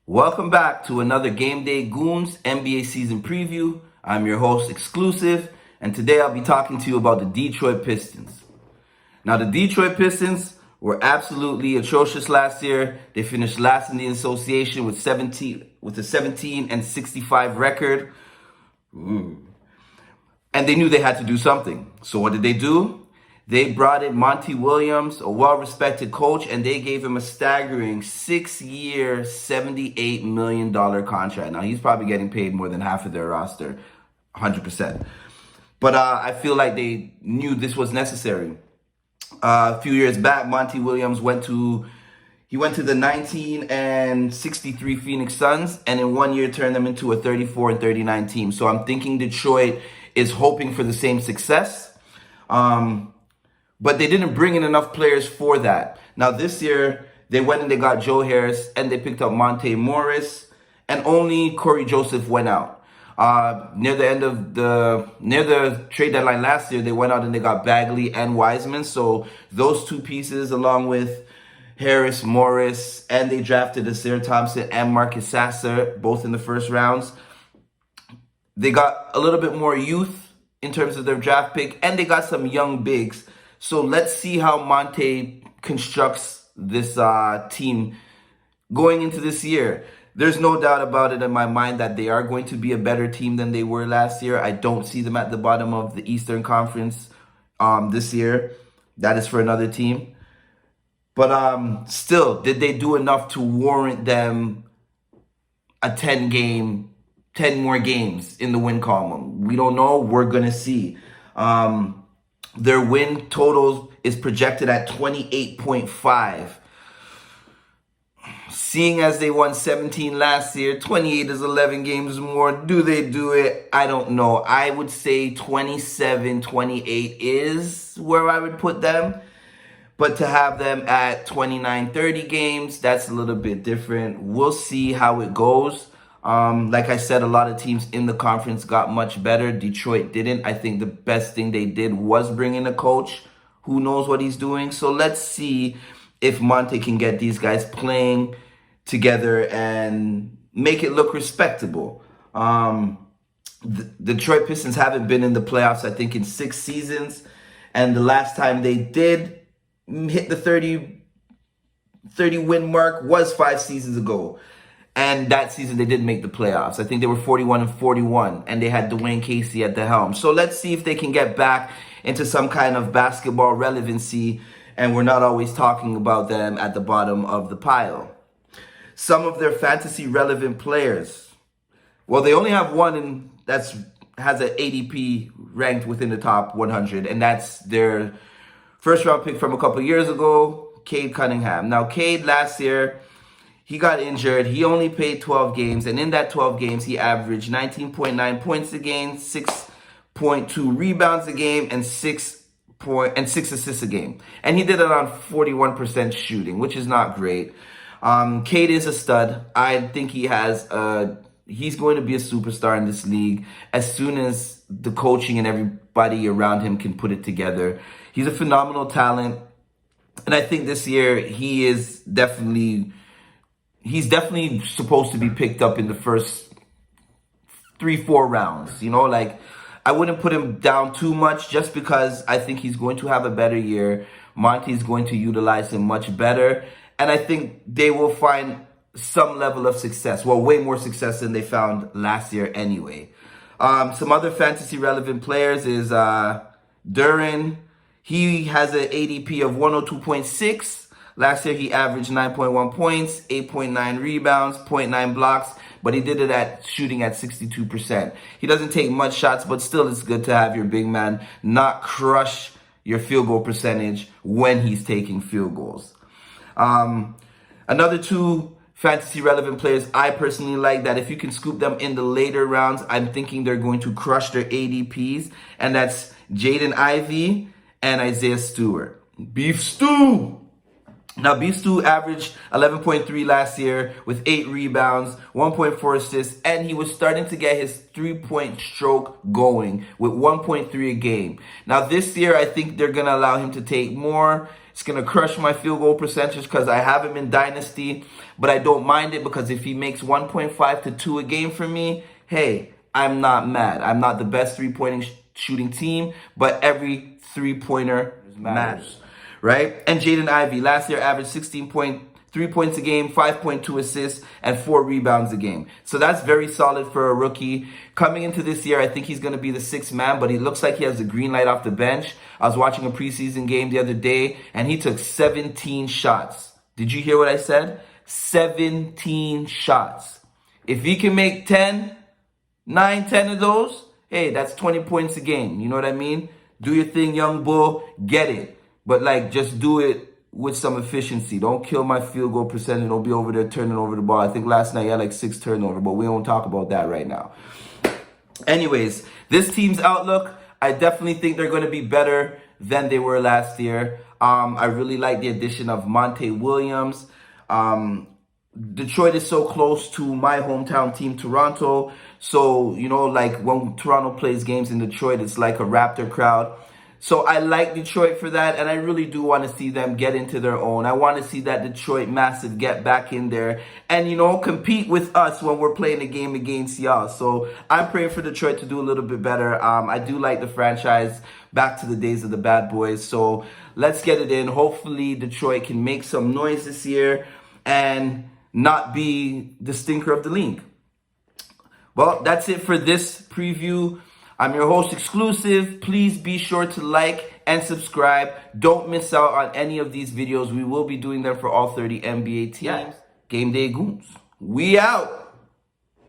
Welcome back to another Game Day Goons NBA season preview. I'm your host, Exclusive, and today I'll be talking to you about the Detroit Pistons. Now, the Detroit Pistons were absolutely atrocious last year. They finished last in the association with a 17-65 record. And they knew they had to do something. So what did they do? They brought in Monty Williams, a well-respected coach, and they gave him a staggering 6-year, $78 million contract. Now, he's probably getting paid more than half of their roster, 100%. But I feel like they knew this was necessary. A few years back, Monty Williams went to the 19-63 Phoenix Suns, and in 1 year turned them into a 34-39 team. So I'm thinking Detroit is hoping for the same success. But they didn't bring in enough players for that. Now this year, they went and they got Joe Harris and they picked up Monte Morris, and only Corey Joseph went out. Near the trade deadline last year, they went out and they got Bagley and Wiseman. So those two pieces, along with Harris, Morris, and they drafted Ausar Thompson and Marcus Sasser, both in the first rounds. They got a little bit more youth in terms of their draft pick, and they got some young bigs. So let's see how Monte constructs this team going into this year. There's no doubt about it in my mind that they are going to be a better team than they were last year. I don't see them at the bottom of the Eastern Conference this year. That is for another team. But still, did they do enough to warrant them a 10 more games in the win column? We don't know. We're going to see. Their win totals is projected at 28.5. Seeing as they won 17 last year, 28 is 11 games more. Do they do it? I don't know. I would say 27, 28 is where I would put them. But to have them at 29, 30 games, that's a little bit different. We'll see how it goes. Like I said, a lot of teams in the conference got much better. Detroit didn't. I think the best thing they did was bring in a coach who knows what he's doing. So let's see if Monte can get these guys playing together and make it look respectable. The Detroit Pistons haven't been in the playoffs, I think, in 6 seasons. And the last time they did hit the 30 win mark was 5 seasons ago. And that season, they didn't make the playoffs. I think they were 41-41, and they had Dwayne Casey at the helm. So let's see if they can get back into some kind of basketball relevancy, and we're not always talking about them at the bottom of the pile. Some of their fantasy relevant players. Well, they only have one that has an ADP ranked within the top 100, and that's their first round pick from a couple years ago, Cade Cunningham. Now, Cade last year, he got injured. He only played 12 games, and in that 12 games, he averaged 19.9 points a game, 6.2 rebounds a game, and 6 assists a game. And he did it on 41% shooting, which is not great. Cade is a stud. I think he's going to be a superstar in this league as soon as the coaching and everybody around him can put it together. He's a phenomenal talent, and I think this year he's definitely supposed to be picked up in the first 3-4 rounds. You know, like, I wouldn't put him down too much just because I think he's going to have a better year. Monty's going to utilize him much better. And I think they will find some level of success. Well, way more success than they found last year anyway. Some other fantasy relevant players is Duren. He has an ADP of 102.6. Last year, he averaged 9.1 points, 8.9 rebounds, 0.9 blocks, but he did it shooting at 62%. He doesn't take much shots, but still it's good to have your big man not crush your field goal percentage when he's taking field goals. Another 2 fantasy relevant players I personally like that if you can scoop them in the later rounds, I'm thinking they're going to crush their ADPs, and that's Jaden Ivey and Isaiah Stewart. Beef stew! Now, Bistu averaged 11.3 last year with 8 rebounds, 1.4 assists, and he was starting to get his three-point stroke going with 1.3 a game. Now, this year, I think they're going to allow him to take more. It's going to crush my field goal percentage because I have him in Dynasty, but I don't mind it because if he makes 1.5 to 2 a game for me, hey, I'm not mad. I'm not the best three-pointing shooting team, but every three-pointer matters. Right? And Jaden Ivey, last year averaged 16.3 points a game, 5.2 assists, and 4 rebounds a game. So that's very solid for a rookie. Coming into this year, I think he's going to be the sixth man, but he looks like he has the green light off the bench. I was watching a preseason game the other day, and he took 17 shots. Did you hear what I said? 17 shots. If he can make 10 of those, hey, that's 20 points a game. You know what I mean? Do your thing, young bull. Get it. But, like, just do it with some efficiency. Don't kill my field goal percentage. Don't be over there turning over the ball. I think last night he had, like, 6 turnovers, but we won't talk about that right now. Anyways, this team's outlook, I definitely think they're going to be better than they were last year. I really like the addition of Monte Williams. Detroit is so close to my hometown team, Toronto. So, you know, like, when Toronto plays games in Detroit, it's like a Raptor crowd. So I like Detroit for that, and I really do want to see them get into their own. I want to see that Detroit Massive get back in there and, you know, compete with us when we're playing a game against y'all. So I'm praying for Detroit to do a little bit better. I do like the franchise back to the days of the bad boys. So let's get it in. Hopefully Detroit can make some noise this year and not be the stinker of the league. Well, that's it for this preview. I'm your host, Exclusive. Please be sure to like and subscribe. Don't miss out on any of these videos. We will be doing them for all 30 NBA teams. Game Day Goons. We out.